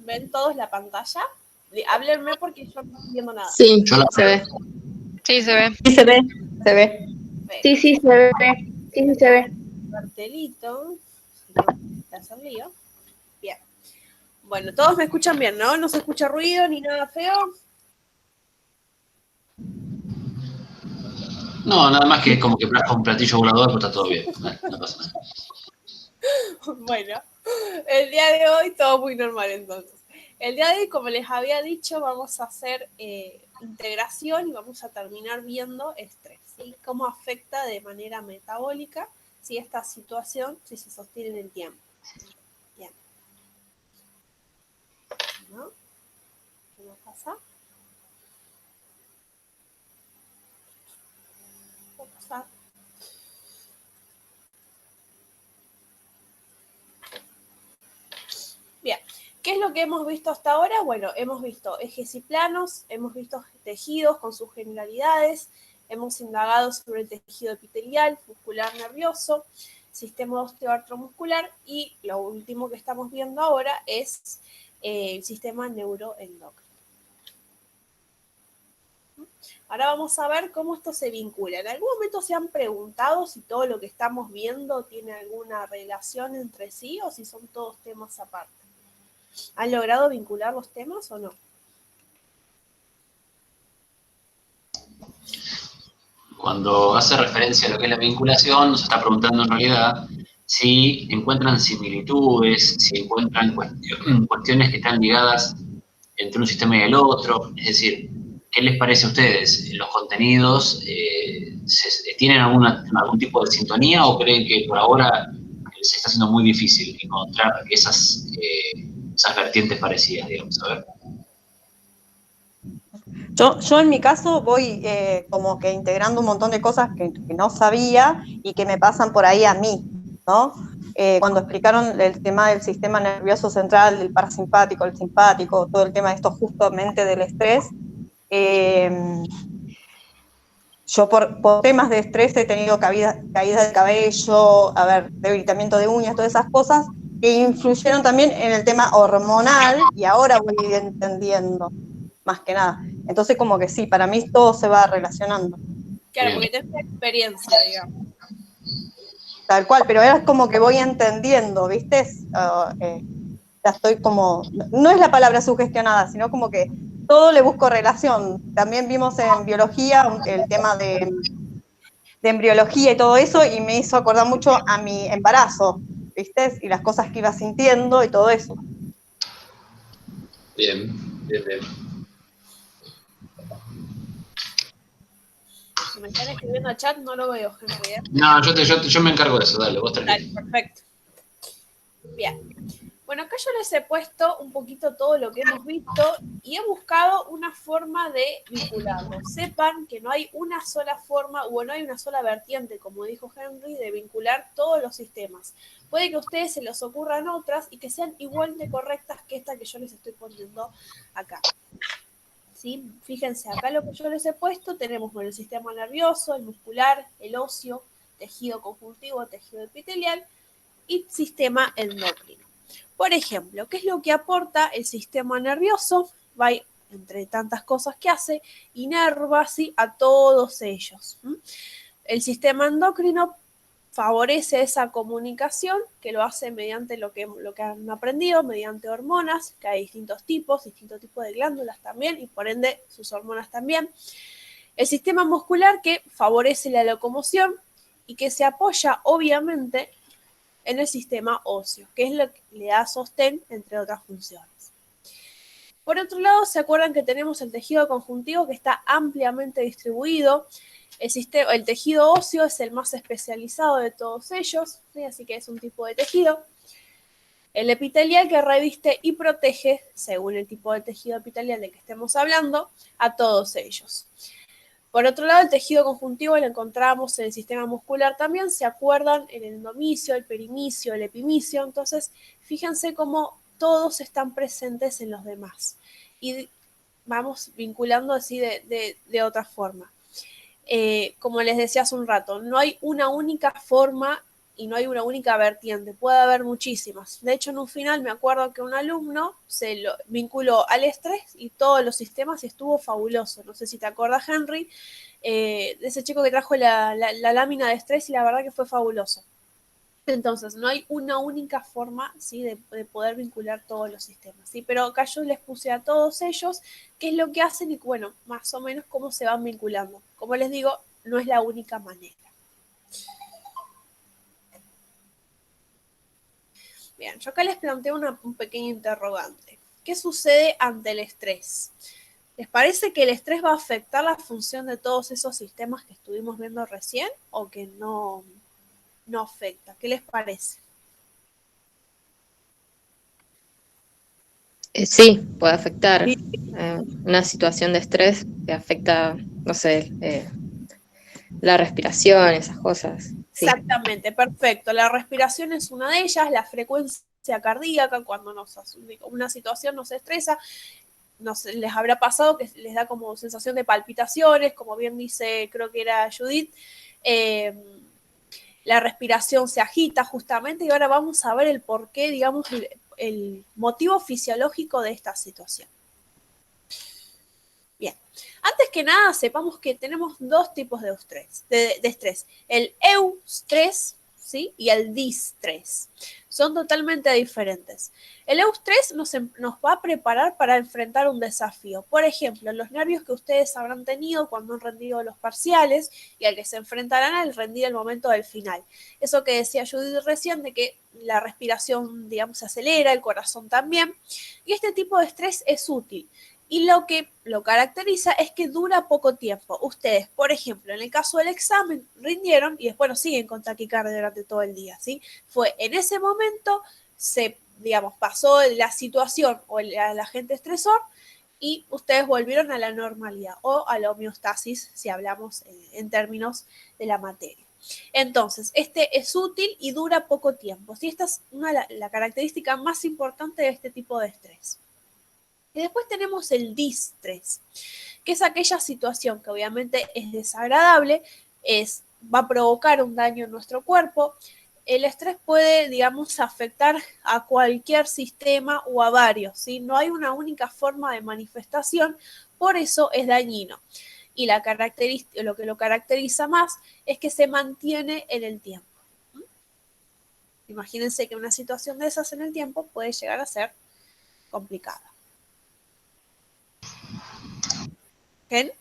¿Ven todos la pantalla? Háblenme porque yo no estoy viendo nada. Sí, se ve. Sí, se ve. Sí, se ve. Se ve. Sí, sí, se ve. Sí, sí, se ve. Cartelito. Si no, te hace lío. Bien. Bueno, todos me escuchan bien, ¿no? No se escucha ruido ni nada feo. No, nada más que como que con un platillo volador, pero está todo bien. No pasa nada. Bueno, el día de hoy todo muy normal entonces. El día de hoy, como les había dicho, vamos a hacer integración y vamos a terminar viendo estrés, ¿sí? Cómo afecta de manera metabólica si esta situación si se sostiene en el tiempo. Bien. ¿No? ¿Qué nos pasa? ¿Qué pasa? Bien, ¿qué es lo que hemos visto hasta ahora? Bueno, hemos visto ejes y planos, hemos visto tejidos con sus generalidades, hemos indagado sobre el tejido epitelial, muscular nervioso, sistema osteoartromuscular y lo último que estamos viendo ahora es el sistema neuroendocrino. Ahora vamos a ver cómo esto se vincula. ¿En algún momento se han preguntado si todo lo que estamos viendo tiene alguna relación entre sí o si son todos temas aparte? ¿Han logrado vincular los temas o no? Cuando hace referencia a lo que es la vinculación, nos está preguntando en realidad si encuentran similitudes, si encuentran cuestiones que están ligadas entre un sistema y el otro. Es decir, ¿qué les parece a ustedes? ¿Los contenidos tienen algún tipo de sintonía o creen que por ahora se está haciendo muy difícil encontrar esas vertientes parecidas, digamos? A ver. Yo en mi caso voy como que integrando un montón de cosas que no sabía y que me pasan por ahí a mí, ¿no? Cuando explicaron el tema del sistema nervioso central, del parasimpático, el simpático, todo el tema de esto justamente del estrés, yo por temas de estrés he tenido caída de cabello, debilitamiento de uñas, todas esas cosas que influyeron también en el tema hormonal y ahora voy entendiendo, más que nada. Entonces como que sí, para mí todo se va relacionando. Claro, porque tenés experiencia, digamos. Tal cual, pero es como que voy entendiendo, ¿viste? Ya estoy como, no es la palabra sugestionada, sino como que todo le busco relación. También vimos en biología el tema de embriología y todo eso, y me hizo acordar mucho a mi embarazo, ¿viste? Y las cosas que iba sintiendo y todo eso. Bien, bien, bien. Si me están escribiendo al chat, no lo veo, Henry. No, yo me encargo de eso, dale, vos tranquilo. Dale, perfecto. Bien. Bueno, acá yo les he puesto un poquito todo lo que hemos visto y he buscado una forma de vincularlo. Sepan que no hay una sola forma o no hay una sola vertiente, como dijo Henry, de vincular todos los sistemas. Puede que a ustedes se les ocurran otras y que sean igual de correctas que esta que yo les estoy poniendo acá. ¿Sí? Fíjense, acá lo que yo les he puesto, tenemos el sistema nervioso, el muscular, el óseo, tejido conjuntivo, tejido epitelial y sistema endocrino. Por ejemplo, ¿qué es lo que aporta el sistema nervioso? Va, entre tantas cosas que hace, inerva ¿sí? a todos ellos. El sistema endocrino favorece esa comunicación, que lo hace mediante lo que han aprendido, mediante hormonas, que hay distintos tipos de glándulas también, y por ende sus hormonas también. El sistema muscular que favorece la locomoción y que se apoya, obviamente, en el sistema óseo, que es lo que le da sostén, entre otras funciones. Por otro lado, ¿se acuerdan que tenemos el tejido conjuntivo que está ampliamente distribuido? El tejido óseo es el más especializado de todos ellos, ¿sí? Así que es un tipo de tejido. El epitelial que reviste y protege, según el tipo de tejido epitelial de que estemos hablando, a todos ellos. Por otro lado, el tejido conjuntivo lo encontramos en el sistema muscular también, ¿se acuerdan? En el endomicio, el perimicio, el epimicio. Entonces, fíjense cómo todos están presentes en los demás. Y vamos vinculando así de otra forma. Como les decía hace un rato, no hay una única forma y no hay una única vertiente, puede haber muchísimas. De hecho, en un final me acuerdo que un alumno se lo vinculó al estrés y todos los sistemas y estuvo fabuloso. No sé si te acuerdas, Henry, de ese chico que trajo la lámina de estrés y la verdad que fue fabuloso. Entonces, no hay una única forma, ¿sí?, de poder vincular todos los sistemas, ¿sí? Pero acá yo les puse a todos ellos qué es lo que hacen y, bueno, más o menos cómo se van vinculando. Como les digo, no es la única manera. Bien, yo acá les planteo un pequeño interrogante. ¿Qué sucede ante el estrés? ¿Les parece que el estrés va a afectar la función de todos esos sistemas que estuvimos viendo recién o que no afecta? ¿Qué les parece? Sí, puede afectar. Una situación de estrés que afecta, no sé, la respiración, esas cosas. Sí. Exactamente, perfecto. La respiración es una de ellas, la frecuencia cardíaca, cuando una situación nos estresa, les habrá pasado que les da como sensación de palpitaciones, como bien dice, creo que era Judith, la respiración se agita justamente y ahora vamos a ver el porqué, digamos, el motivo fisiológico de esta situación. Bien, antes que nada sepamos que tenemos dos tipos de estrés, el eustrés, ¿sí?, y el distrés. Son totalmente diferentes. El eustrés nos va a preparar para enfrentar un desafío. Por ejemplo, los nervios que ustedes habrán tenido cuando han rendido los parciales y al que se enfrentarán al rendir el momento del final. Eso que decía Judith recién, de que la respiración, digamos, se acelera, el corazón también. Y este tipo de estrés es útil. Y lo que lo caracteriza es que dura poco tiempo. Ustedes, por ejemplo, en el caso del examen, rindieron y después no siguen con taquicardia durante todo el día, ¿sí? Fue en ese momento, pasó la situación o el agente estresor y ustedes volvieron a la normalidad o a la homeostasis, si hablamos en términos de la materia. Entonces, este es útil y dura poco tiempo, ¿sí? Esta es la característica más importante de este tipo de estrés. Y después tenemos el distrés, que es aquella situación que obviamente es desagradable, va a provocar un daño en nuestro cuerpo. El estrés puede, digamos, afectar a cualquier sistema o a varios, ¿sí? No hay una única forma de manifestación, por eso es dañino. Y lo que lo caracteriza más es que se mantiene en el tiempo. Imagínense que una situación de esas en el tiempo puede llegar a ser complicada. ¿Ken?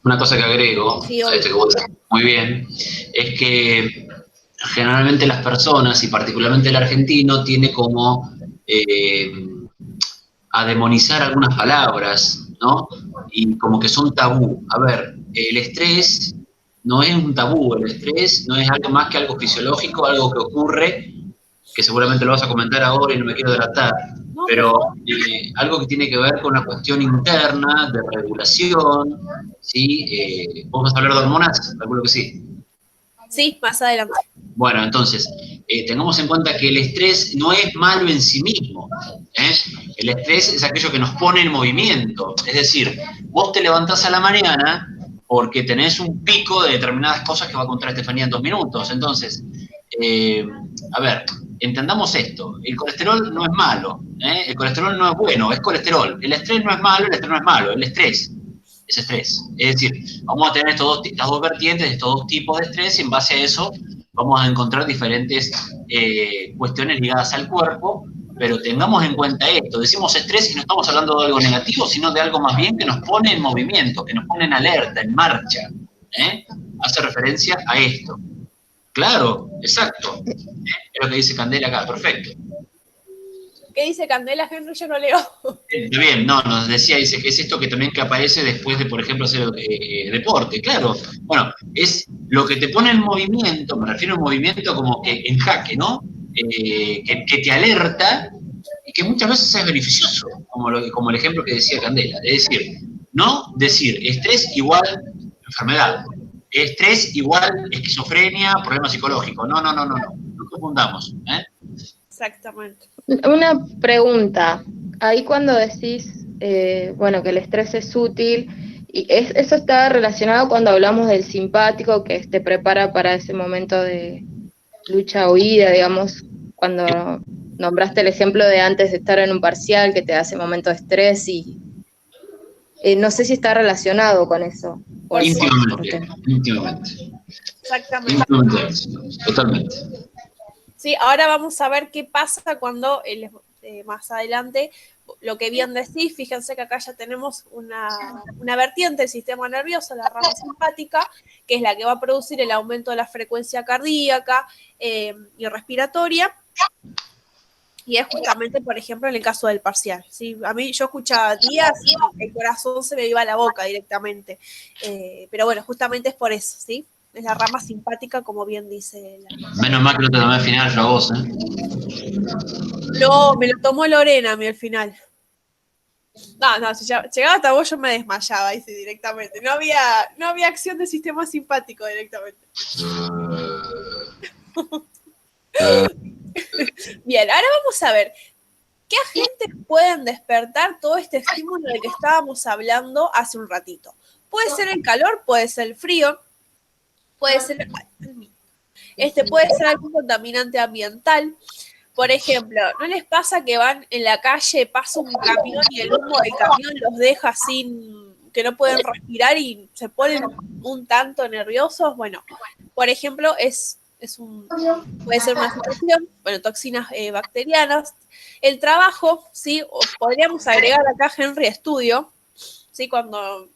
Una cosa que agrego, Sí, a esto que vos decís muy bien, es que generalmente las personas, y particularmente el argentino, tiene como a demonizar algunas palabras, ¿no? Y como que son tabú. A ver, el estrés no es un tabú, el estrés no es algo más que algo fisiológico, algo que ocurre, que seguramente lo vas a comentar ahora y no me quiero delatar, pero algo que tiene que ver con una cuestión interna, de regulación, ¿sí? ¿Vos vas a hablar de hormonas? Calculo que sí. Sí, más adelante. Bueno, entonces, tengamos en cuenta que el estrés no es malo en sí mismo. El estrés es aquello que nos pone en movimiento. Es decir, vos te levantás a la mañana porque tenés un pico de determinadas cosas que va a contar Estefanía en 2 minutos. Entonces, a ver, entendamos esto. El colesterol no es malo. El colesterol no es bueno, es colesterol. El estrés no es malo, el estrés no es malo. El estrés es estrés. Es decir, vamos a tener estas dos vertientes, estos dos tipos de estrés, y en base a eso vamos a encontrar diferentes cuestiones ligadas al cuerpo, pero tengamos en cuenta esto. Decimos estrés y no estamos hablando de algo negativo, sino de algo más bien que nos pone en movimiento, que nos pone en alerta, en marcha. Hace referencia a esto. Claro, exacto. Es lo que dice Candela acá, perfecto. ¿Qué dice Candela, Henry? Yo no leo. Bien, no, nos decía, dice que es esto que también que aparece después de, por ejemplo, hacer deporte, claro. Bueno, es lo que te pone en movimiento, me refiero a un movimiento como que en jaque, ¿no? Que te alerta y que muchas veces es beneficioso, como el ejemplo que decía Candela. Es decir, no decir estrés igual enfermedad, estrés igual esquizofrenia, problema psicológico. No confundamos. Exactamente. Una pregunta, ahí cuando decís, bueno, que el estrés es útil Y eso está relacionado cuando hablamos del simpático que te prepara para ese momento de lucha o huida, digamos, cuando nombraste el ejemplo de antes de estar en un parcial que te hace momento de estrés y no sé si está relacionado con eso. Íntimamente. Exactamente. Totalmente. Sí, ahora vamos a ver qué pasa cuando más adelante, lo que bien decís, fíjense que acá ya tenemos una vertiente del sistema nervioso, la rama simpática, que es la que va a producir el aumento de la frecuencia cardíaca y respiratoria. Y es justamente, por ejemplo, en el caso del parcial. ¿Sí? A mí yo escuchaba días y el corazón se me iba a la boca directamente. Pero bueno, justamente es por eso, ¿sí? Es la rama simpática, como bien dice Menos mal que no te tomé al final yo a vos, ¿eh? No, me lo tomó Lorena a mí al final. No, si llegaba hasta vos yo me desmayaba ahí sí, directamente. No había acción del sistema simpático directamente. Bien, ahora vamos a ver qué agentes pueden despertar todo este estímulo del que estábamos hablando hace un ratito. Puede ser el calor, puede ser el frío, puede ser puede ser algún contaminante ambiental. Por ejemplo, ¿no les pasa que van en la calle, pasa un camión y el humo del camión los deja sin que no pueden respirar y se ponen un tanto nerviosos? Bueno, por ejemplo, puede ser una situación, bueno, toxinas bacterianas. El trabajo, ¿sí? O podríamos agregar acá Henry Studio, ¿sí? Cuando,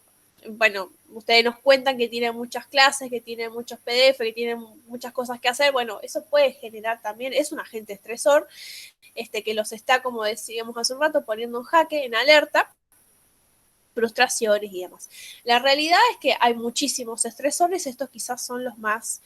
bueno, ustedes nos cuentan que tienen muchas clases, que tienen muchos PDF, que tienen muchas cosas que hacer, bueno, eso puede generar también, es un agente estresor, que los está, como decíamos hace un rato, poniendo en jaque, en alerta, frustraciones y demás. La realidad es que hay muchísimos estresores, estos quizás son los más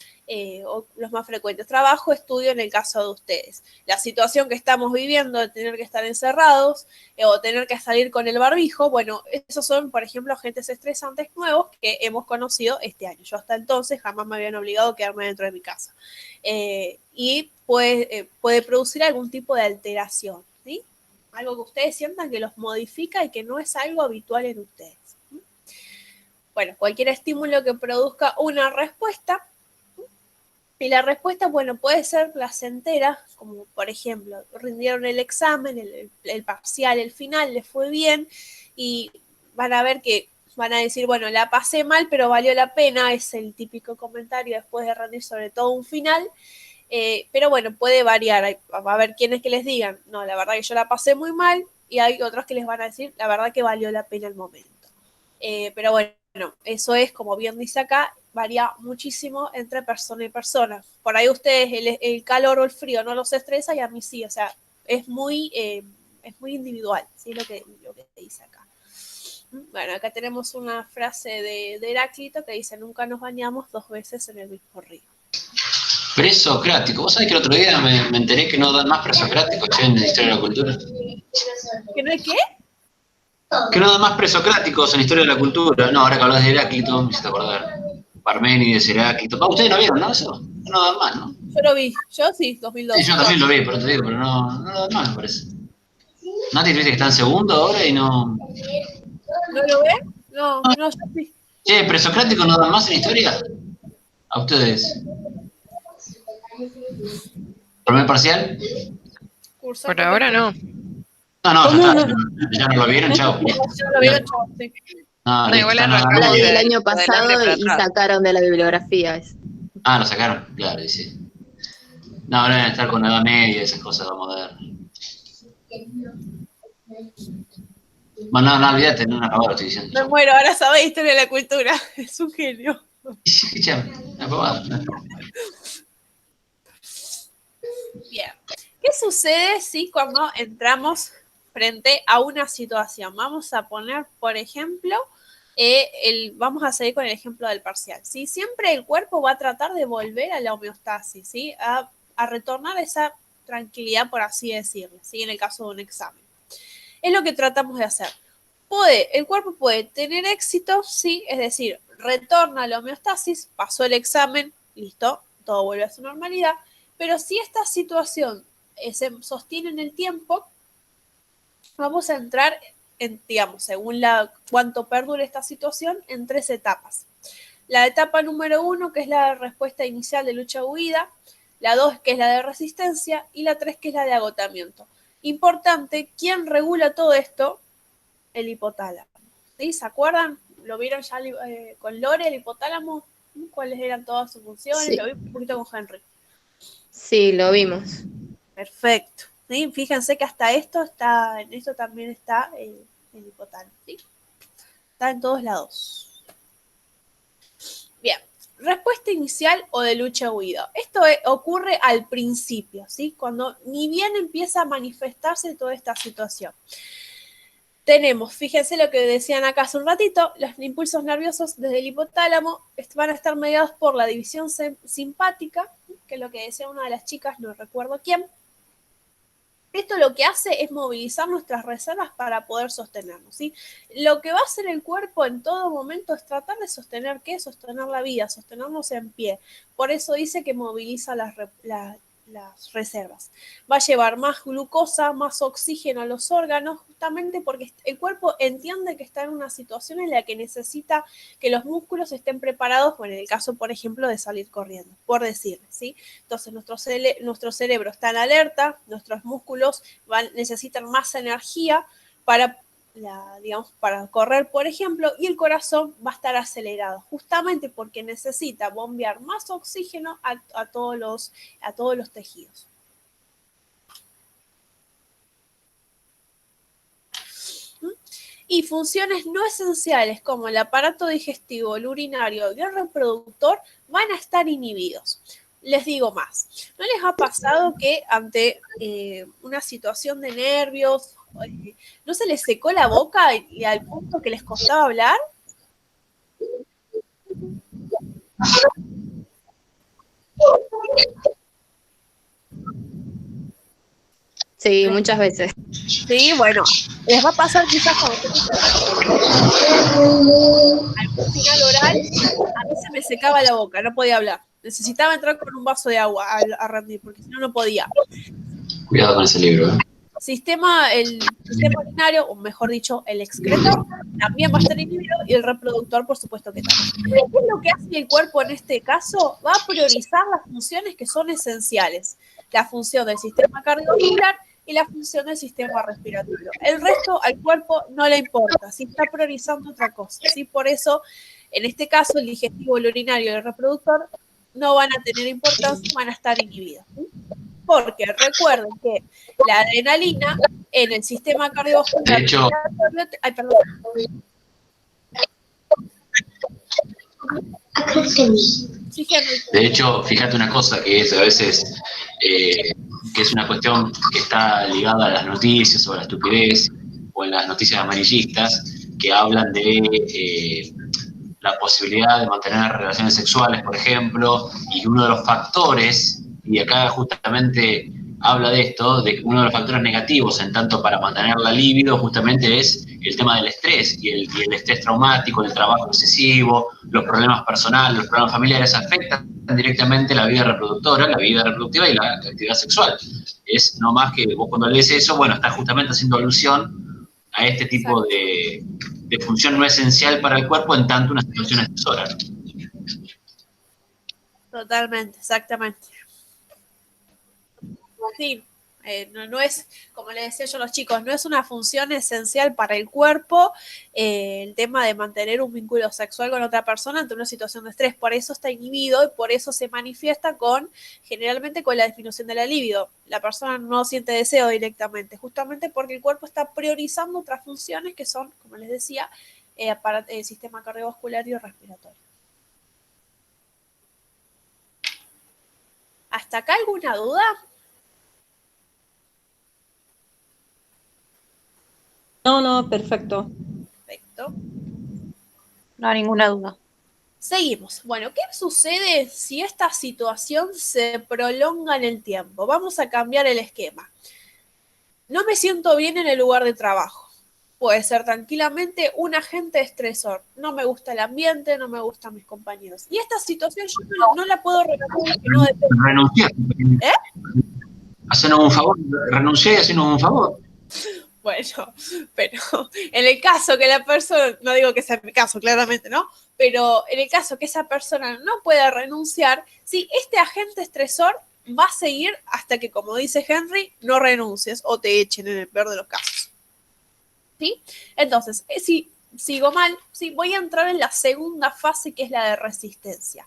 frecuentes. Trabajo, estudio en el caso de ustedes. La situación que estamos viviendo de tener que estar encerrados o tener que salir con el barbijo, bueno, esos son, por ejemplo, agentes estresantes nuevos que hemos conocido este año. Yo hasta entonces jamás me habían obligado a quedarme dentro de mi casa. Y puede producir algún tipo de alteración, ¿sí? Algo que ustedes sientan que los modifica y que no es algo habitual en ustedes. Bueno, cualquier estímulo que produzca una respuesta, y la respuesta, bueno, puede ser placentera, como por ejemplo, rindieron el examen, el parcial, el final, les fue bien, y van a ver que van a decir, bueno, la pasé mal, pero valió la pena, es el típico comentario después de rendir sobre todo un final. Pero bueno, puede variar. Va a haber quienes que les digan, no, la verdad que yo la pasé muy mal, y hay otros que les van a decir, la verdad que valió la pena el momento. Pero bueno, eso es, como bien dice acá, varía muchísimo entre persona y persona. Por ahí ustedes el calor o el frío no los estresa y a mí sí, o sea, es muy individual, ¿sí? Lo que dice acá. Bueno, acá tenemos una frase de Heráclito que dice, nunca nos bañamos 2 veces en el mismo río. Presocrático. ¿Vos sabés que el otro día me enteré que no dan más presocráticos en la historia de la cultura? ¿Que no hay qué? Que no dan más presocráticos en la historia de la cultura. No, ahora que hablas de Heráclito, me hiciste acordar. Parménides, Heráclito. Ustedes no vieron, ¿no? Eso no dan más, ¿no? Yo lo vi, yo sí, 2012. Sí, yo también lo vi, pero te digo, pero no dan más, me parece. Nati, ¿viste que está en segundo ahora y no...? ¿No lo ven? No, yo sí. Che, ¿presocráticos no dan más en la historia? ¿A ustedes? ¿Primer parcial? Curso Por ahora no. No, ya no lo vieron, chao. Ya lo vieron, chao, sí. No, No, igual listo, arrancamos La de- del año de pasado adelante y para atrás. sacaron de la bibliografía eso. Ah, lo sacaron, claro, y sí. No, ahora deben estar con la Edad Media y esas cosas modernas. Bueno, no, olvídate, no lo estoy diciendo. Me muero, ahora sabéis historia de la cultura. Es un genio. Escuchame, una pavada. Bien. ¿Qué sucede si cuando entramos frente a una situación? Vamos a poner, por ejemplo, vamos a seguir con el ejemplo del parcial. ¿Sí? Siempre el cuerpo va a tratar de volver a la homeostasis, ¿sí? A retornar esa tranquilidad, por así decirlo, ¿sí? En el caso de un examen. Es lo que tratamos de hacer. El cuerpo puede tener éxito, sí, es decir, retorna a la homeostasis, pasó el examen, listo, todo vuelve a su normalidad, pero si esta situación se sostiene en el tiempo, vamos a entrar digamos, según cuánto perdure esta situación, en 3 etapas. La etapa número 1, que es la respuesta inicial de lucha-huida, la 2, que es la de resistencia, y la 3, que es la de agotamiento. Importante, ¿quién regula todo esto? El hipotálamo. ¿Sí? ¿Se acuerdan? ¿Lo vieron ya con Lore, el hipotálamo? ¿Cuáles eran todas sus funciones? Sí. Lo vi un poquito con Henry. Sí, lo vimos. Perfecto. ¿Sí? Fíjense que hasta en esto también está el hipotálamo. ¿Sí? Está en todos lados. Bien. Respuesta inicial o de lucha-huida. Esto ocurre al principio, ¿sí? Cuando ni bien empieza a manifestarse toda esta situación. Tenemos, fíjense lo que decían acá hace un ratito, los impulsos nerviosos desde el hipotálamo van a estar mediados por la división simpática, que es lo que decía una de las chicas, no recuerdo quién. Esto lo que hace es movilizar nuestras reservas para poder sostenernos, ¿sí? Lo que va a hacer el cuerpo en todo momento es tratar de sostener, ¿qué? Sostener la vida, sostenernos en pie. Por eso dice que moviliza las reservas. Va a llevar más glucosa, más oxígeno a los órganos, justamente porque el cuerpo entiende que está en una situación en la que necesita que los músculos estén preparados, bueno, en el caso, por ejemplo, de salir corriendo, por decirlo, ¿sí? Entonces, nuestro cerebro está en alerta, nuestros músculos necesitan más energía para correr, por ejemplo, y el corazón va a estar acelerado, justamente porque necesita bombear más oxígeno a todos los tejidos. Y funciones no esenciales como el aparato digestivo, el urinario y el reproductor van a estar inhibidos. Les digo más, ¿no les ha pasado que ante una situación de nervios, no se les secó la boca y al punto que les costaba hablar? Sí, muchas veces. Sí, bueno, les va a pasar quizás cuando al final oral, a mí se me secaba la boca, no podía hablar. Necesitaba entrar con un vaso de agua a rendir, porque si no, no podía. Cuidado con ese libro. El sistema urinario, o mejor dicho, el excretor, también va a estar inhibido y el reproductor, por supuesto que también. ¿Qué es lo que hace el cuerpo en este caso? Va a priorizar las funciones que son esenciales. La función del sistema cardiovascular y la función del sistema respiratorio. El resto al cuerpo no le importa, si está priorizando otra cosa. ¿Sí? Por eso, en este caso, el digestivo, el urinario y el reproductor no van a tener importancia, van a estar inhibidos. ¿Sí? Porque recuerden que la adrenalina en el sistema cardiovascular... De hecho, ay, perdón. De hecho, fíjate una cosa que es a veces, que es una cuestión que está ligada a las noticias o a la estupidez o en las noticias amarillistas que hablan de la posibilidad de mantener relaciones sexuales, por ejemplo, y uno de los factores, y acá justamente habla de esto, de que uno de los factores negativos en tanto para mantener la libido justamente es el tema del estrés y el estrés traumático, el trabajo excesivo, los problemas personales, los problemas familiares afectan directamente la vida reproductora, la vida reproductiva y la actividad sexual. Es no más que vos cuando lees eso, bueno, estás justamente haciendo alusión a este tipo de función no esencial para el cuerpo en tanto una situación estresora. Totalmente, exactamente. Sí, no es, como les decía yo a los chicos, no es una función esencial para el cuerpo el tema de mantener un vínculo sexual con otra persona ante una situación de estrés. Por eso está inhibido y por eso se manifiesta generalmente con la disminución de la libido. La persona no siente deseo directamente, justamente porque el cuerpo está priorizando otras funciones que son, como les decía, para el sistema cardiovascular y respiratorio. ¿Hasta acá alguna duda? No, perfecto. Perfecto. No hay ninguna duda. Seguimos. Bueno, ¿qué sucede si esta situación se prolonga en el tiempo? Vamos a cambiar el esquema. No me siento bien en el lugar de trabajo. Puede ser tranquilamente un agente estresor. No me gusta el ambiente, no me gustan mis compañeros. Y esta situación yo no la puedo renunciar. No renunciar. Hacernos un favor, renunciar y hacernos un favor. Bueno, pero en el caso que la persona, no digo que sea mi caso, claramente, ¿no? Pero en el caso que esa persona no pueda renunciar, sí, este agente estresor va a seguir hasta que, como dice Henry, no renuncies o te echen en el peor de los casos. ¿Sí? Entonces, si sigo mal, sí, voy a entrar en la segunda fase, que es la de resistencia.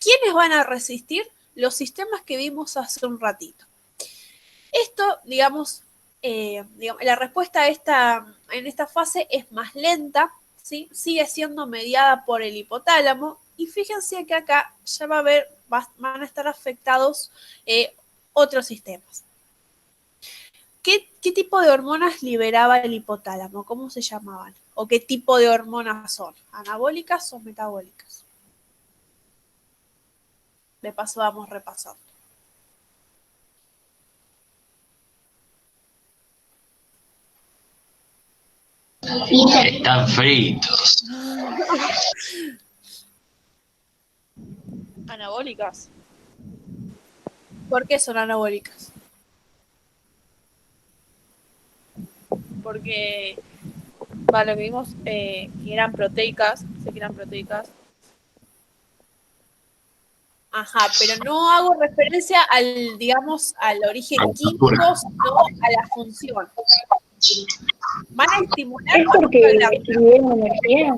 ¿Quiénes van a resistir? Los sistemas que vimos hace un ratito. Esto, digamos, la respuesta en esta fase es más lenta, ¿sí? Sigue siendo mediada por el hipotálamo, y fíjense que acá ya van a estar afectados otros sistemas. ¿Qué tipo de hormonas liberaba el hipotálamo? ¿Cómo se llamaban? ¿O qué tipo de hormonas son? ¿Anabólicas o metabólicas? De paso vamos repasando. Están fritos. Anabólicas. ¿Por qué son anabólicas? Porque, vale, lo que vimos que eran proteicas, sé que eran proteicas. Ajá, pero no hago referencia al, digamos, al origen químico, sino a la función. Van a estimular. ¿Es porque liberan energía?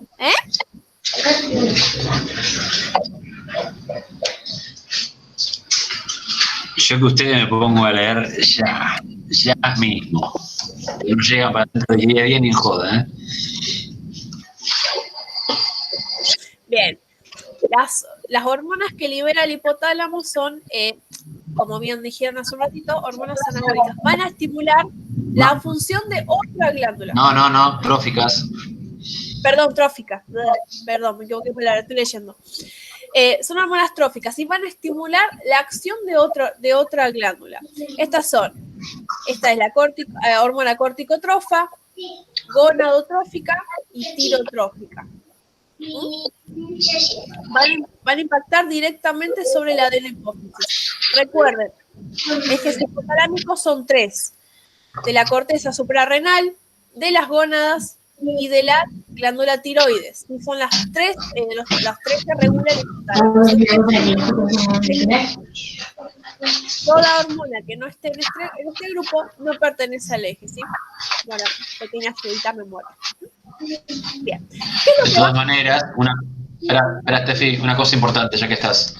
Yo que ustedes me pongo a leer ya mismo. No llega para dentro de 10 días ni joda, ¿eh? Bien. Las hormonas que libera el hipotálamo son, como bien dijeron hace un ratito, hormonas anabólicas. Van a estimular la función de otra glándula. No, tróficas. Perdón, tróficas. Perdón, me equivoqué, estoy leyendo. Son hormonas tróficas y van a estimular la acción de otra glándula. Esta es la hormona corticotrofa, gonadotrófica y tirotrófica. Van a impactar directamente sobre la adenohipófisis. Recuerden, ejes hipotalámicos son 3: de la corteza suprarrenal, de las gónadas y de la glándula tiroides. Y son las tres que regulan el hipotálamo. Toda hormona que no esté en este grupo no pertenece al eje, ¿sí? Bueno, pequeña freudita memoria. Bien. De todas maneras, espera, Steffi, una cosa importante, ya que estás.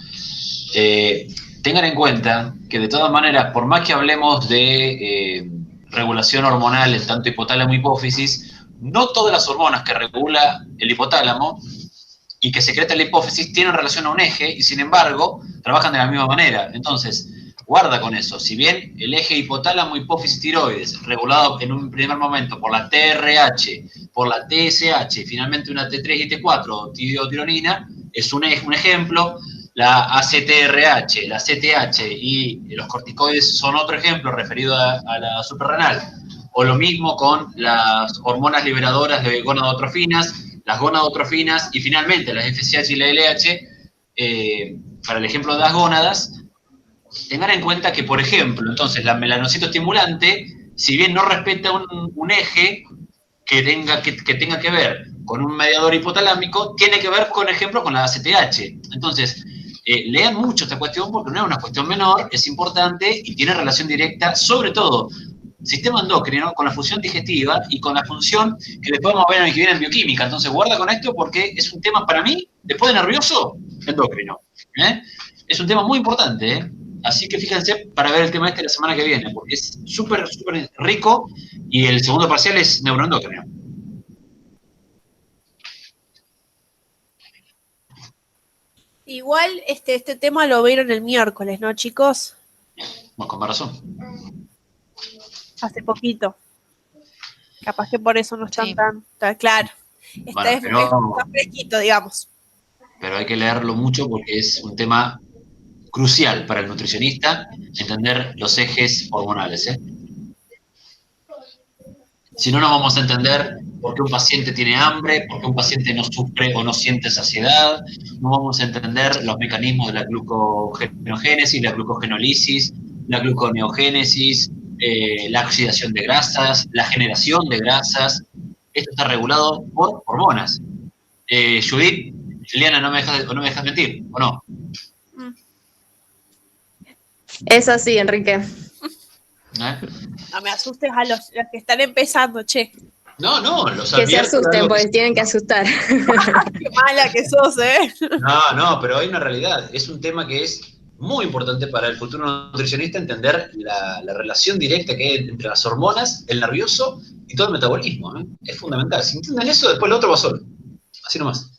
Tengan en cuenta que de todas maneras, por más que hablemos de regulación hormonal en tanto hipotálamo y hipófisis, no todas las hormonas que regula el hipotálamo y que secreta la hipófisis tienen relación a un eje y, sin embargo, trabajan de la misma manera. Entonces, guarda con eso. Si bien el eje hipotálamo, hipófisis, tiroides, regulado en un primer momento por la TRH, por la TSH y finalmente una T3 y T4, tirotironina, es un ejemplo. La ACTRH, la CTH y los corticoides son otro ejemplo referido a la suprarrenal. O lo mismo con las hormonas liberadoras de gonadotrofinas, las gonadotrofinas y finalmente las FSH y la LH, para el ejemplo de las gónadas. Tengan en cuenta que, por ejemplo, entonces la melanocitoestimulante, si bien no respeta un eje que tenga que ver con un mediador hipotalámico, tiene que ver, por ejemplo, con la ACTH. Entonces, lean mucho esta cuestión porque no es una cuestión menor, es importante y tiene relación directa, sobre todo, sistema endocrino con la función digestiva y con la función que después vamos a ver en el que viene en bioquímica. Entonces, guarda con esto porque es un tema para mí, después de nervioso, endocrino. Es un tema muy importante, ¿eh? Así que fíjense para ver el tema la semana que viene, porque es súper, súper rico y el segundo parcial es neuroendocrino. Igual este tema lo vieron el miércoles, ¿no, chicos? Bueno, con más razón. Hace poquito. Capaz que por eso no están tan claro. Bueno, está fresquito, digamos. Pero hay que leerlo mucho porque es un tema crucial para el nutricionista entender los ejes hormonales, ¿eh? Si no, no vamos a entender por qué un paciente tiene hambre, por qué un paciente no sufre o no siente saciedad, no vamos a entender los mecanismos de la glucogenogénesis, la glucogenolisis, la gluconeogénesis, la oxidación de grasas, la generación de grasas. Esto está regulado por hormonas. Judith, Liana, no me dejas mentir, ¿o no? Es así, Enrique. No me asustes a los que están empezando, che. No, los Que se advierto. asusten, porque tienen que asustar. Qué mala que sos, ¿eh? No, pero hay una realidad. Es un tema que es muy importante para el futuro nutricionista entender la relación directa que hay entre las hormonas, el nervioso y todo el metabolismo. Es fundamental. Si entienden eso, después lo otro va solo. Así nomás.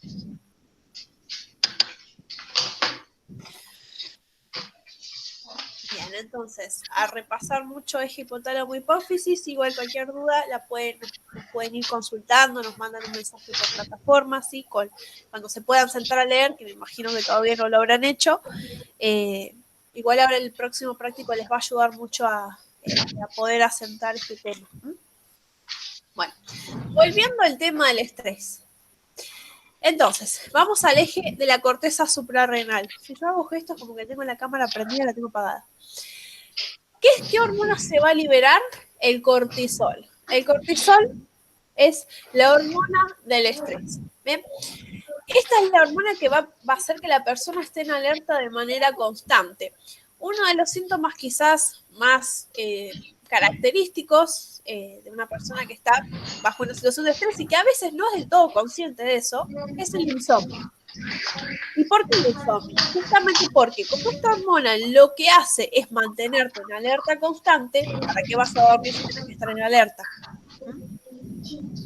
Bien, entonces, a repasar mucho eje hipotálamo hipófisis, igual cualquier duda nos pueden ir consultando, nos mandan un mensaje por plataforma, ¿sí? Cuando se puedan sentar a leer, que me imagino que todavía no lo habrán hecho. Igual ahora el próximo práctico les va a ayudar mucho a poder asentar este tema. Bueno, volviendo al tema del estrés. Entonces, vamos al eje de la corteza suprarrenal. Si yo hago gestos como que tengo la cámara prendida, la tengo apagada. ¿Qué hormona se va a liberar? El cortisol. El cortisol es la hormona del estrés. ¿Bien? Esta es la hormona que va a hacer que la persona esté en alerta de manera constante. Uno de los síntomas quizás más característicos de una persona que está bajo una situación de estrés y que a veces no es del todo consciente de eso, es el insomnio. ¿Y por qué el insomnio? Justamente porque como esta hormona lo que hace es mantenerte en alerta constante, ¿para qué vas a dormir si tienes que estar en alerta?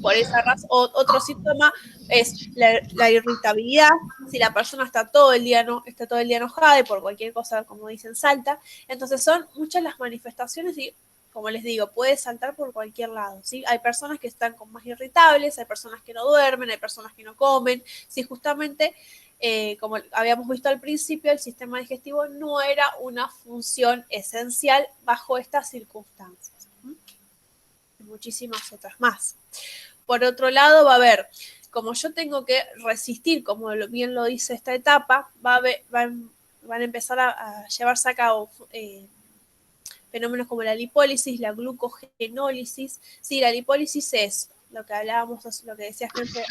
Por esa razón, otro síntoma es la irritabilidad. Si la persona está todo el día enojada y por cualquier cosa, como dicen, salta. Entonces son muchas las manifestaciones y, como les digo, puede saltar por cualquier lado, ¿sí? Hay personas que están más irritables, hay personas que no duermen, hay personas que no comen. Sí, justamente, como habíamos visto al principio, el sistema digestivo no era una función esencial bajo estas circunstancias. Muchísimas otras más. Por otro lado, va a haber, como yo tengo que resistir, como bien lo dice esta etapa, van a empezar a llevarse a cabo fenómenos como la lipólisis, la glucogenólisis. Sí, la lipólisis es lo que hablábamos, lo que decía Henry.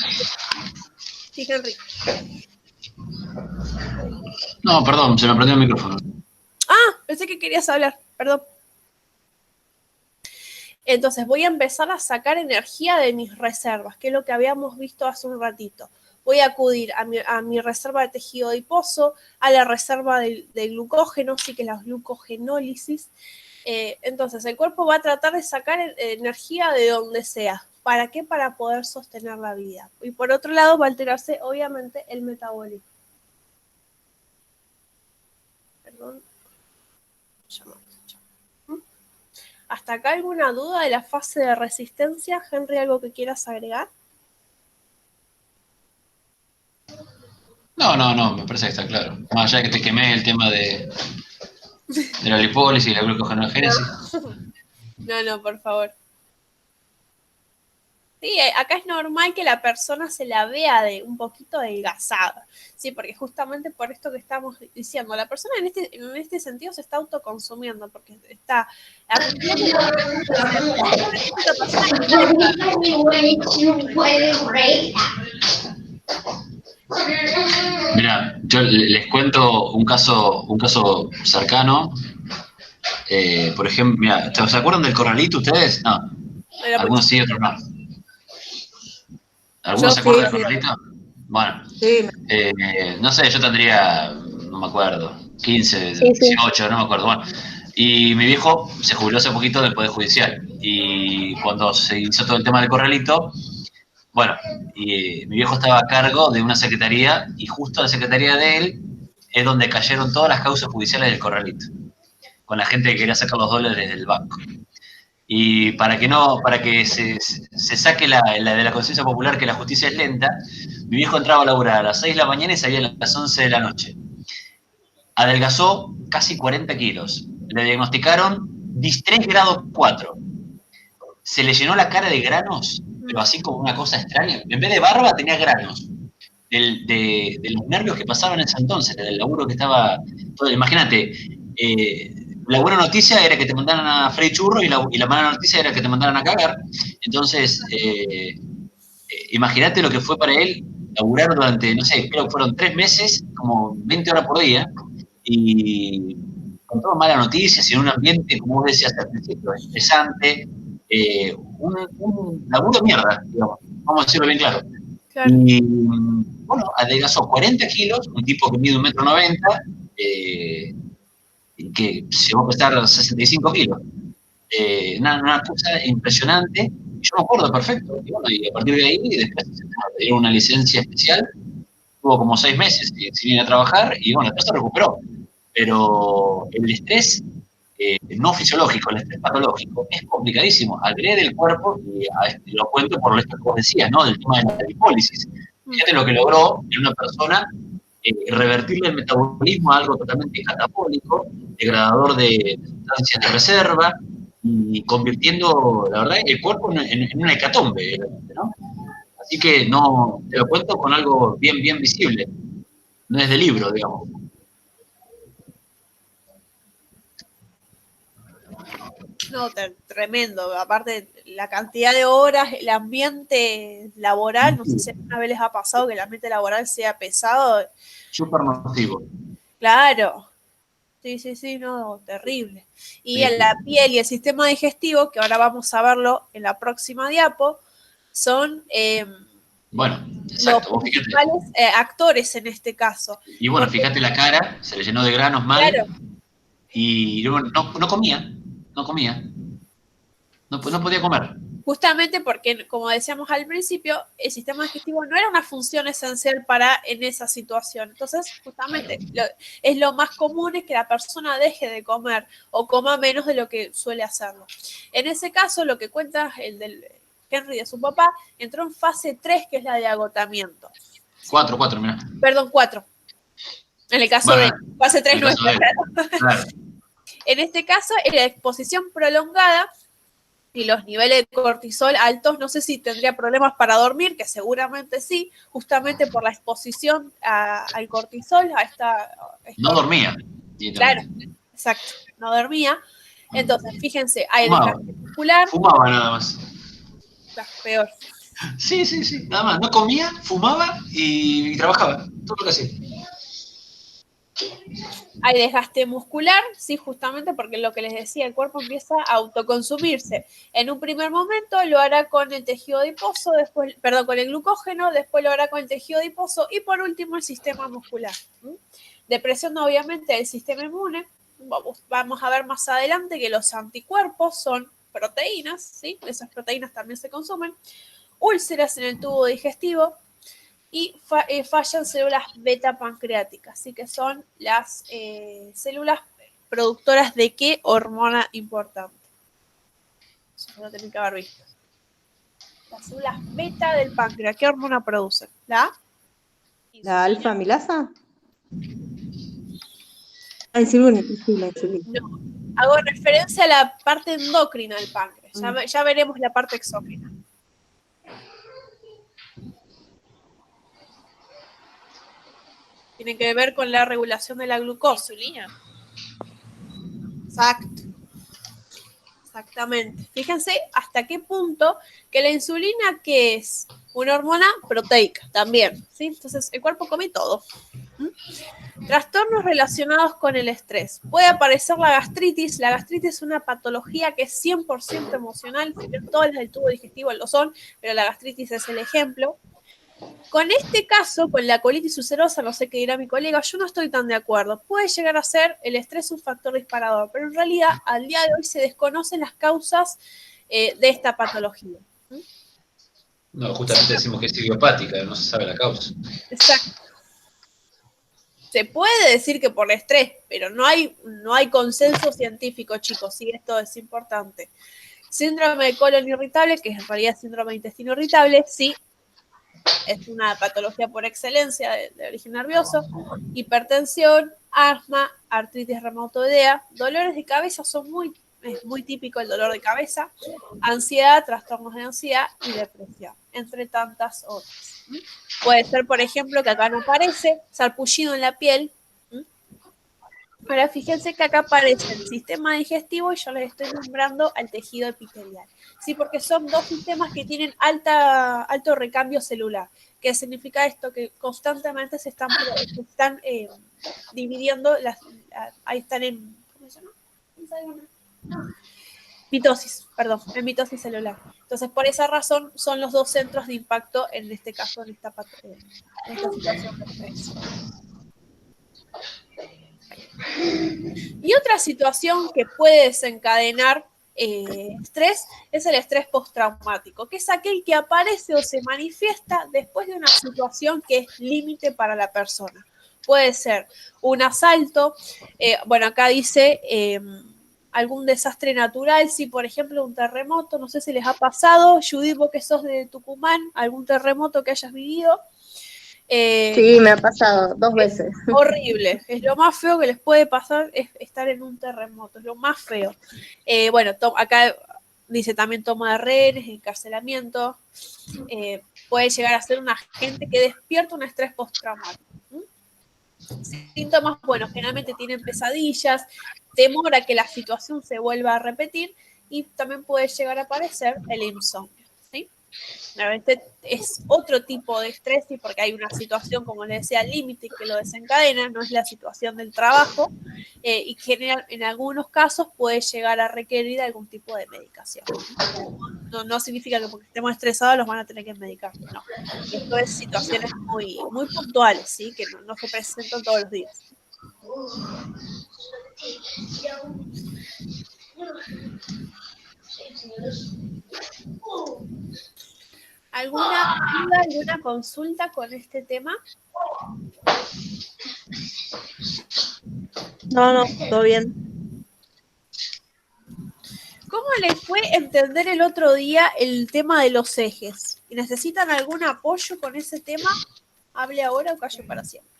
Sí, Henry. No, perdón, se me prendió el micrófono. Ah, pensé que querías hablar, perdón. Entonces voy a empezar a sacar energía de mis reservas, que es lo que habíamos visto hace un ratito. Voy a acudir a mi reserva de tejido adiposo, a la reserva de glucógeno, sí que es la glucogenólisis. Entonces el cuerpo va a tratar de sacar energía de donde sea. ¿Para qué? Para poder sostener la vida. Y por otro lado va a alterarse obviamente el metabolismo. Perdón. ¿Hasta acá alguna duda de la fase de resistencia? Henry, ¿algo que quieras agregar? No, me parece que está claro. Más allá de que te quemé el tema de la lipólisis y la glucogenogénesis. No, por favor. Sí, acá es normal que la persona se la vea un poquito adelgazada, sí, porque justamente por esto que estamos diciendo, la persona en este sentido se está autoconsumiendo, porque está... Mira, yo les cuento un caso cercano. Por ejemplo, mira, ¿se acuerdan del corralito ustedes? No. Algunos sí, otros no. ¿Algunos se acuerdan del corralito? Bueno, Sí. no sé, yo tendría, no me acuerdo, 15, 18, no me acuerdo. Bueno, y mi viejo se jubiló hace poquito del Poder Judicial. Y cuando se hizo todo el tema del corralito, bueno, y mi viejo estaba a cargo de una secretaría, y justo la secretaría de él es donde cayeron todas las causas judiciales del corralito, con la gente que quería sacar los dólares del banco. Y para que se saque de la conciencia popular que la justicia es lenta, mi viejo entraba a laburar a las 6 de la mañana y salía a las 11 de la noche. Adelgazó casi 40 kilos. Le diagnosticaron distrés grado 4. Se le llenó la cara de granos, pero así como una cosa extraña. En vez de barba tenía granos. De los nervios que pasaban en ese entonces, del laburo que estaba... Imagínate, la buena noticia era que te mandaran a Freddy Churro y la mala noticia era que te mandaran a cagar. Entonces, imagínate lo que fue para él laburar durante, no sé, creo que fueron 3 meses, como 20 horas por día, y con todas malas noticias y en un ambiente, como vos decías al principio, estresante, un laburo de mierda, digamos, vamos a decirlo bien claro. Claro. Y bueno, adelgazó 40 kilos, un tipo que mide 1,90 m, y que llegó a pesar 65 kilos. Una cosa impresionante. Yo me acuerdo perfecto. Y, bueno, y a partir de ahí, después le dieron una licencia especial. Tuvo como 6 meses sin ir a trabajar y bueno, después se recuperó. Pero el estrés no fisiológico, el estrés patológico, es complicadísimo. Agrede el cuerpo, y lo cuento por esto que vos decías, ¿no? Del tema de la lipólisis. Fíjate lo que logró en una persona revertirle el metabolismo a algo totalmente catabólico, degradador de sustancias de reserva, y convirtiendo, la verdad, el cuerpo en una hecatombe, ¿no? Así que no, te lo cuento con algo bien, bien visible. No es de libro, digamos. No, tremendo. Aparte, la cantidad de horas, el ambiente laboral, no sé si alguna vez les ha pasado que el ambiente laboral sea pesado. Súper nocivo. Claro. Sí, no, terrible. Y Sí. en la piel y el sistema digestivo, que ahora vamos a verlo en la próxima diapo, son Bueno, los exacto, vos fíjate. principales actores en este caso. Y bueno, Porque, fíjate la cara, se le llenó de granos mal, claro, y bueno, no comía, no podía comer. justamente porque, como decíamos al principio, el sistema digestivo no era una función esencial en esa situación. Entonces, justamente, es lo más común es que la persona deje de comer o coma menos de lo que suele hacerlo. En ese caso, lo que cuenta el del Henry de su papá, entró en fase 3, que es la de agotamiento. 4, mirá. Perdón, 4. En el caso de fase 3 no es. Claro. En este caso, la exposición prolongada y los niveles de cortisol altos, no sé si tendría problemas para dormir, que seguramente sí, justamente por la exposición al cortisol, a esta No dormía. Claro, exacto, no dormía. Entonces, fíjense, hay Fumaba. desgaste muscular. Fumaba nada más. Peor. Sí, nada más. No comía, fumaba y trabajaba. Todo lo que hacía. Hay desgaste muscular, sí, justamente porque lo que les decía, el cuerpo empieza a autoconsumirse. En un primer momento lo hará con el tejido adiposo, después, perdón, con el glucógeno, después lo hará con el tejido adiposo y por último el sistema muscular. Depresión, obviamente, del sistema inmune. Vamos a ver más adelante que los anticuerpos son proteínas, ¿sí? Esas proteínas también se consumen. Úlceras en el tubo digestivo, y fallan células beta pancreáticas, así que son las células productoras de qué hormona importante. Eso lo tienen que haber visto. Las células beta del páncreas, ¿qué hormona producen? ¿La alfa amilasa? La insulina. No, hago referencia a la parte endocrina del páncreas. Ya veremos la parte exócrina. Tiene que ver con la regulación de la glucosa. Exacto. Exactamente. Fíjense hasta qué punto que la insulina, que es una hormona proteica también, ¿sí? Entonces el cuerpo come todo. Trastornos relacionados con el estrés. Puede aparecer la gastritis. La gastritis es una patología que es 100% emocional. Todas las del tubo digestivo lo son, pero la gastritis es el ejemplo. Con este caso, con la colitis ulcerosa, no sé qué dirá mi colega, yo no estoy tan de acuerdo. Puede llegar a ser el estrés un factor disparador, pero en realidad al día de hoy se desconocen las causas de esta patología. No, justamente decimos que es idiopática, no se sabe la causa. Exacto. Se puede decir que por estrés, pero no hay consenso científico, chicos, y esto es importante. Síndrome de colon irritable, que en realidad es síndrome de intestino irritable, sí, es una patología por excelencia de origen nervioso. Hipertensión, asma, artritis reumatoidea, dolores de cabeza es muy típico el dolor de cabeza, ansiedad, trastornos de ansiedad y depresión, entre tantas otras. Puede ser, por ejemplo, que acá no aparece, sarpullido en la piel, Ahora fíjense que acá aparece el sistema digestivo y yo les estoy nombrando al tejido epitelial. Sí, porque son dos sistemas que tienen alto recambio celular. ¿Qué significa esto? Que constantemente se están dividiendo, ahí están en, ¿cómo se llama? Mitosis, perdón, en mitosis celular. Entonces, por esa razón son los dos centros de impacto en este caso, en esta situación de estrés. Y otra situación que puede desencadenar estrés es el estrés postraumático, que es aquel que aparece o se manifiesta después de una situación que es límite para la persona. Puede ser un asalto, bueno, acá dice algún desastre natural, si por ejemplo un terremoto, no sé si les ha pasado, Judith, vos que sos de Tucumán, algún terremoto que hayas vivido. Sí, me ha pasado 2 veces. Horrible, es lo más feo que les puede pasar, es estar en un terremoto, es lo más feo. Bueno, acá dice también toma de rehenes, encarcelamiento, puede llegar a ser un agente que despierta un estrés postraumático. Síntomas, bueno, generalmente tienen pesadillas, temor a que la situación se vuelva a repetir y también puede llegar a aparecer el insomnio. ¿Sí? Este es otro tipo de estrés, y porque hay una situación, como les decía, límite que lo desencadena, no es la situación del trabajo, y general, en algunos casos puede llegar a requerir algún tipo de medicación. No significa que porque estemos estresados los van a tener que medicar, no. Esto es situaciones muy, muy puntuales, ¿sí? Que no se presentan todos los días. ¿Alguna duda, alguna consulta con este tema? No, todo bien. ¿Cómo les fue entender el otro día el tema de los ejes? ¿Necesitan algún apoyo con ese tema? Hable ahora o calle para siempre.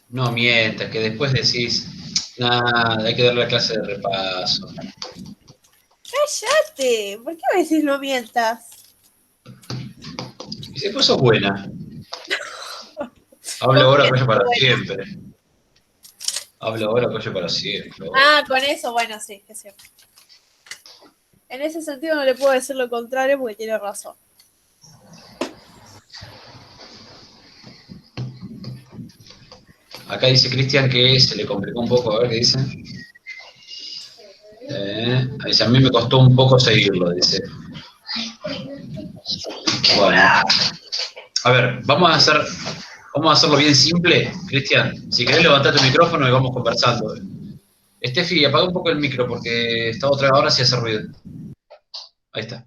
No mientas, que después decís, nada, hay que darle la clase de repaso. ¡Cállate! ¿Por qué me decís no mientas? Y después sos buena. Habla ahora, callo para siempre. Habla ahora, callo para siempre. Ah, con eso, bueno, sí, es cierto. En ese sentido no le puedo decir lo contrario porque tiene razón. Acá dice Cristian que se le complicó un poco, a ver qué dice. Dice, a mí me costó un poco seguirlo, dice. Bueno. A ver, vamos a hacerlo bien simple, Cristian. Si querés levantar tu micrófono y vamos conversando. Estefi, apaga un poco el micro porque está otra hora si hace ruido. Ahí está.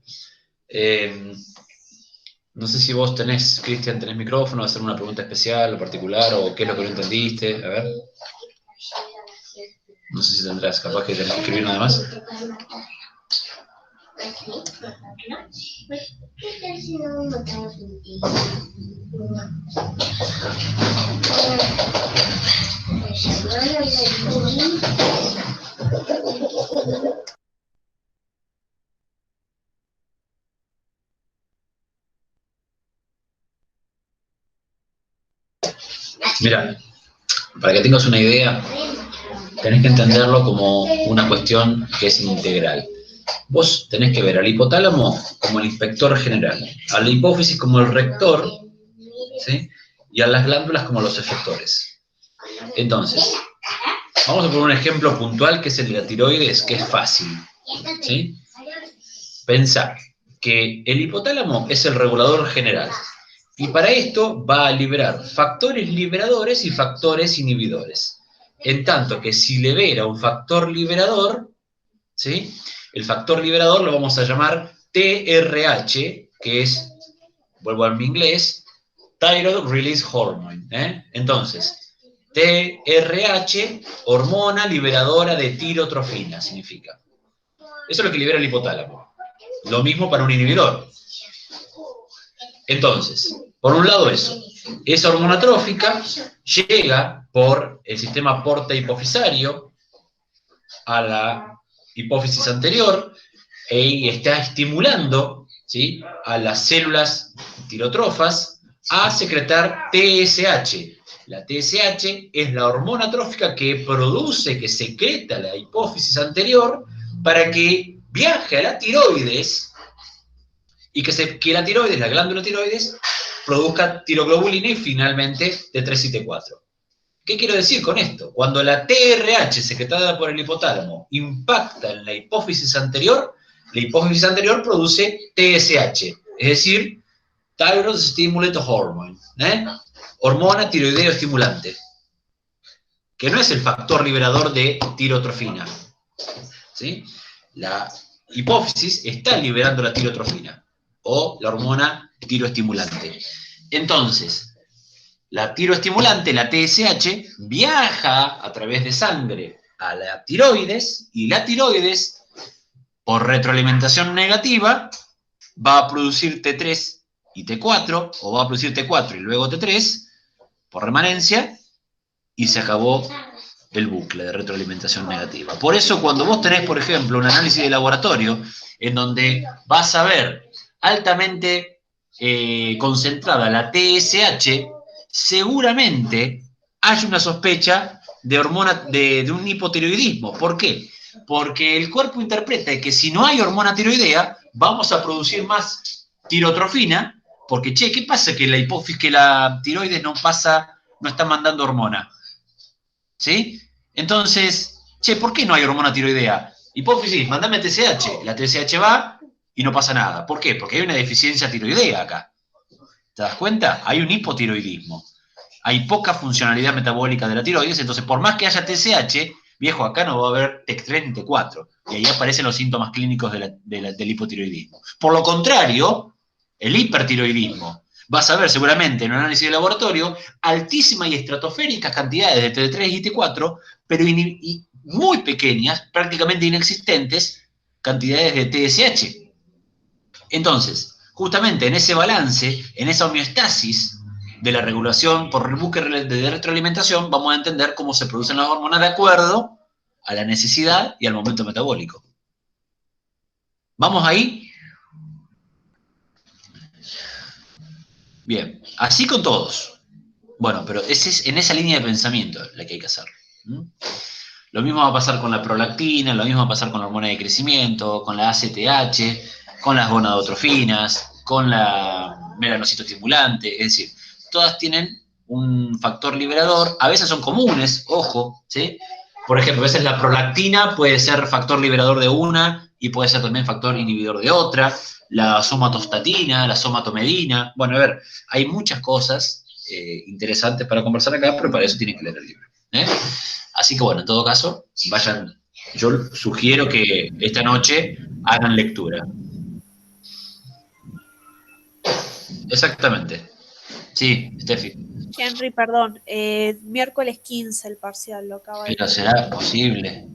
No sé si vos tenés, Cristian, tenés micrófono, hacer una pregunta especial o particular, o qué es lo que no entendiste. A ver. No sé si tendrás, capaz que tenés que escribir nada más. Mira, para que tengas una idea, tenés que entenderlo como una cuestión que es integral. Vos tenés que ver al hipotálamo como el inspector general, a la hipófisis como el rector, ¿sí? Y a las glándulas como los efectores. Entonces, vamos a poner un ejemplo puntual que es el de la tiroides, que es fácil, ¿sí? Pensá que el hipotálamo es el regulador general. Y para esto va a liberar factores liberadores y factores inhibidores. En tanto que si libera un factor liberador, ¿sí? El factor liberador lo vamos a llamar TRH, que es, vuelvo a mi inglés, Thyroid Release Hormone. Entonces, TRH, hormona liberadora de tirotrofina, significa. Eso es lo que libera el hipotálamo. Lo mismo para un inhibidor. Entonces, por un lado eso, esa hormona trófica llega por el sistema porta hipofisario a la hipófisis anterior y está estimulando, ¿sí?, a las células tirotrofas a secretar TSH, La TSH es la hormona trófica que produce, que secreta la hipófisis anterior para que viaje a la tiroides y que la tiroides, la glándula tiroides, produzca tiroglobulina y finalmente T3 y T4. ¿Qué quiero decir con esto? Cuando la TRH secretada por el hipotálamo impacta en la hipófisis anterior produce TSH, es decir, Thyroid Stimulate Hormone, hormona tiroideo estimulante, que no es el factor liberador de tirotrofina, ¿sí? La hipófisis está liberando la tirotrofina, o la hormona tiroestimulante. Entonces, la tiroestimulante, la TSH, viaja a través de sangre a la tiroides, y la tiroides, por retroalimentación negativa, va a producir T3 y T4, o va a producir T4 y luego T3, por remanencia, y se acabó el bucle de retroalimentación negativa. Por eso, cuando vos tenés, por ejemplo, un análisis de laboratorio, en donde vas a ver altamente concentrada la TSH, seguramente hay una sospecha de hormona, de un hipotiroidismo. ¿Por qué? Porque el cuerpo interpreta que si no hay hormona tiroidea, vamos a producir más tirotrofina, porque, che, ¿qué pasa que la hipófisis, que la tiroides no está mandando hormona? ¿Sí? Entonces, che, ¿por qué no hay hormona tiroidea? Hipófisis, mandame TSH. La TSH va y no pasa nada. ¿Por qué? Porque hay una deficiencia tiroidea acá. ¿Te das cuenta? Hay un hipotiroidismo. Hay poca funcionalidad metabólica de la tiroides, entonces por más que haya TSH, viejo, acá no va a haber T3 ni T4. Y ahí aparecen los síntomas clínicos del hipotiroidismo. Por lo contrario, el hipertiroidismo, vas a ver seguramente en un análisis de laboratorio altísimas y estratosféricas cantidades de T3 y T4, pero muy pequeñas, prácticamente inexistentes, cantidades de TSH. Entonces, justamente en ese balance, en esa homeostasis de la regulación por el bucle de retroalimentación, vamos a entender cómo se producen las hormonas de acuerdo a la necesidad y al momento metabólico. ¿Vamos ahí? Bien, así con todos. Bueno, pero es en esa línea de pensamiento la que hay que hacer. Lo mismo va a pasar con la prolactina, lo mismo va a pasar con la hormona de crecimiento, con la ACTH, con las gonadotrofinas, con la melanocito estimulante, es decir, todas tienen un factor liberador, a veces son comunes, ojo, ¿sí? Por ejemplo, a veces la prolactina puede ser factor liberador de una y puede ser también factor inhibidor de otra, la somatostatina, la somatomedina, bueno, a ver, hay muchas cosas interesantes para conversar acá, pero para eso tienen que leer el libro, Así que bueno, en todo caso, vayan, yo sugiero que esta noche hagan lectura. Exactamente. Sí, Steffi. Henry, perdón, miércoles 15 el parcial, lo acaba de... Pero será posible.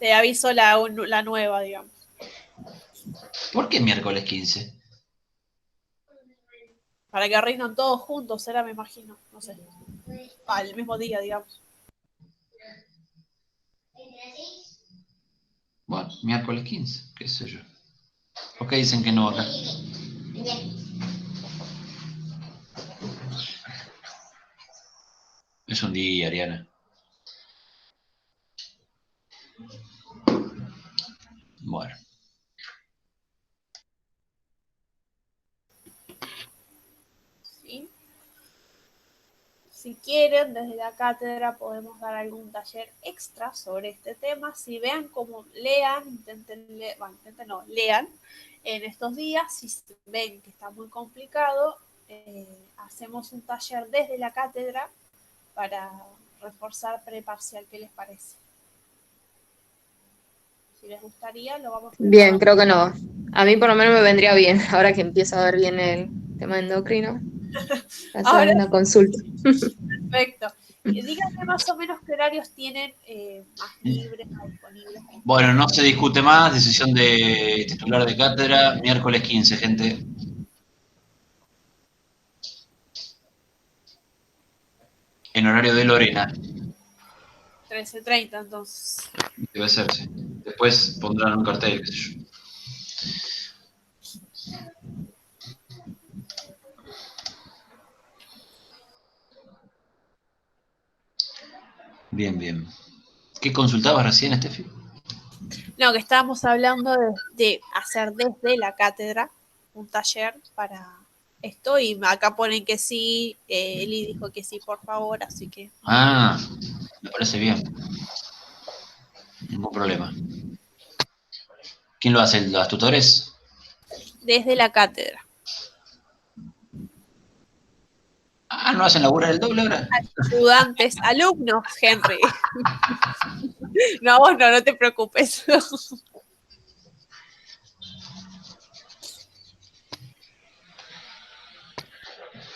Te aviso la nueva, digamos. ¿Por qué miércoles 15? Para que rindan todos juntos, será, me imagino. No sé. El mismo día, digamos. Bueno, miércoles 15, qué sé yo. ¿Por qué dicen que no acá? Es un día, Ariana. Bueno. ¿Sí? Si quieren, desde la cátedra podemos dar algún taller extra sobre este tema. Si vean cómo lean, lean en estos días. Si ven que está muy complicado, hacemos un taller desde la cátedra para reforzar preparcial. ¿Qué les parece? Si les gustaría, lo vamos a hacer. Bien, creo que no. A mí por lo menos me vendría bien, ahora que empiezo a ver bien el tema endocrino. Hacer una consulta. Perfecto. Díganme más o menos qué horarios tienen más libres o disponibles. Bueno, no se discute más, decisión de titular de cátedra, miércoles 15, gente. En horario de Lorena. 13:30, entonces. Debe ser, sí. Después pondrán un cartel, qué sé yo. Bien, bien. ¿Qué consultabas recién, Estefi? No, que estábamos hablando de hacer desde la cátedra un taller para esto y acá ponen que sí, Eli dijo que sí, por favor, así que Ah, me parece bien. Ningún problema. ¿Quién lo hace? ¿Los tutores? desde la cátedra. Ah, ¿no hacen labura del doble ahora? Ayudantes, alumnos, Henry. No, vos no te preocupes.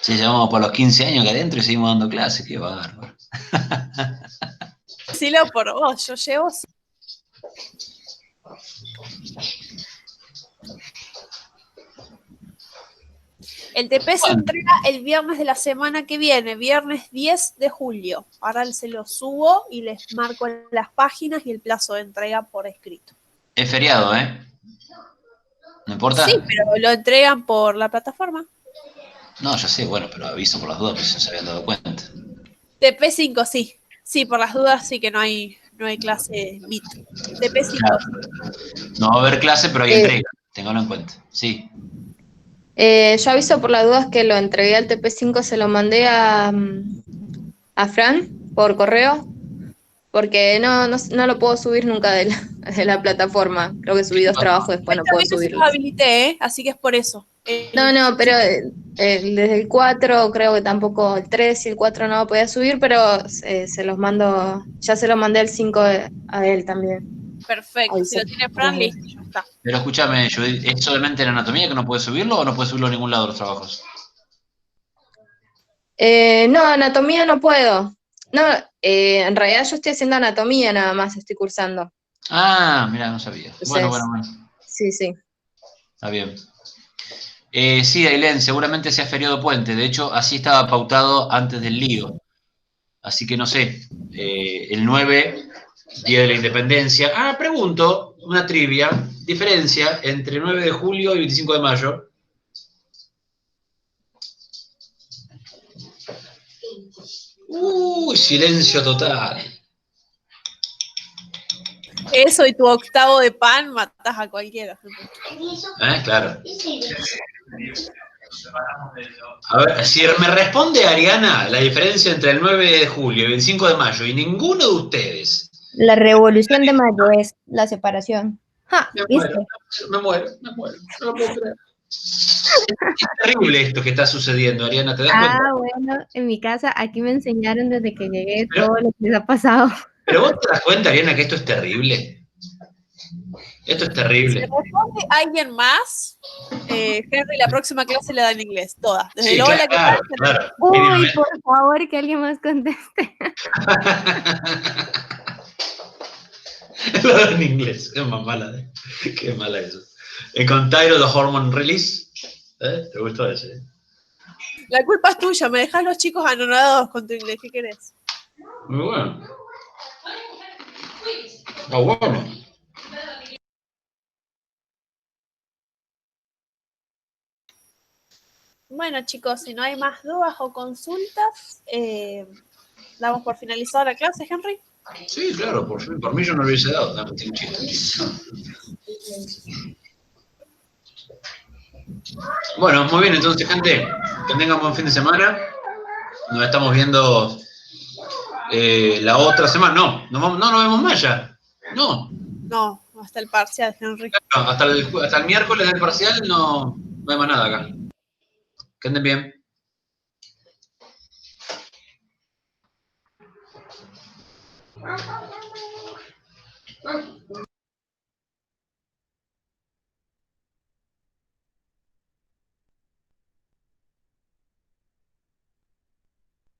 Sí, llevamos por los 15 años acá adentro y seguimos dando clases. Qué bárbaro. Decilo por vos, yo llevo. El TP se entrega el viernes de la semana que viene, viernes 10 de julio. Ahora se lo subo y les marco las páginas y el plazo de entrega por escrito. Es feriado, ¿eh? ¿No importa? Sí, pero lo entregan por la plataforma. No, ya sé, bueno, pero aviso por las dudas, pues no se habían dado cuenta. TP5, sí. Sí, por las dudas sí que no hay clase Meet. TP5. Claro. No va a haber clase, pero hay entrega. Téngalo en cuenta. Sí. Yo aviso por las dudas que lo entregué al TP5, se lo mandé a Fran por correo, porque no lo puedo subir nunca de la plataforma. Creo que subí 2 trabajos, después no puedo También se los subirlos. habilité, ¿eh? Así que es por eso. No, pero desde el 4 creo que tampoco, el 3 y el 4 no lo podía subir, pero se los mando, ya se los mandé el 5 a él también. Perfecto, Ahí si lo tiene Fran, listo, ya está. Pero escúchame, ¿es solamente en anatomía que no puedes subirlo o no puedes subirlo a ningún lado de los trabajos? No, anatomía no puedo. No, en realidad yo estoy haciendo anatomía nada más, estoy cursando. Ah, mira, no sabía. Entonces, Bueno. sí. Está bien. Sí, Ailén, seguramente sea feriado puente. De hecho, así estaba pautado antes del lío. Así que no sé. El 9, Día de la Independencia. Ah, pregunto, una trivia. Diferencia entre 9 de julio y 25 de mayo. Uy, silencio total. Eso y tu octavo de pan matas a cualquiera. Claro. A ver, si me responde Ariana la diferencia entre el 9 de julio y el 25 de mayo y ninguno de ustedes. La revolución de mayo es la separación. ¡Ja! Me ¿Viste? muero. No lo puedo creer. Es terrible esto que está sucediendo, Ariana, ¿te das cuenta? Bueno, en mi casa aquí me enseñaron desde que llegué Pero- todo lo que les ha pasado. Pero vos te das cuenta, Ariana, que esto es terrible. Esto es Si terrible. responde alguien más, Henry, la próxima clase le da en inglés, todas. Desde Sí, el hola, claro, ¿qué tal? claro. Uy, por favor, que alguien más conteste. Lo da en inglés, es más mala. Qué mala eso. Con Tyro the Hormone Release. ¿Te gustó ese? La culpa es tuya, me dejas los chicos anonadados con tu inglés, ¿qué querés? Muy bueno. Está bueno. Bueno, chicos, si no hay más dudas o consultas, damos por finalizada la clase, Henry. Sí, claro, por mí yo no lo hubiese dado. No, tiene un chiste. Bueno, muy bien, entonces, gente, que tengan buen fin de semana. Nos estamos viendo la otra semana. No nos vemos más ya. No, No, hasta el parcial, Henry. hasta el miércoles del parcial no hay más nada acá. Que anden bien.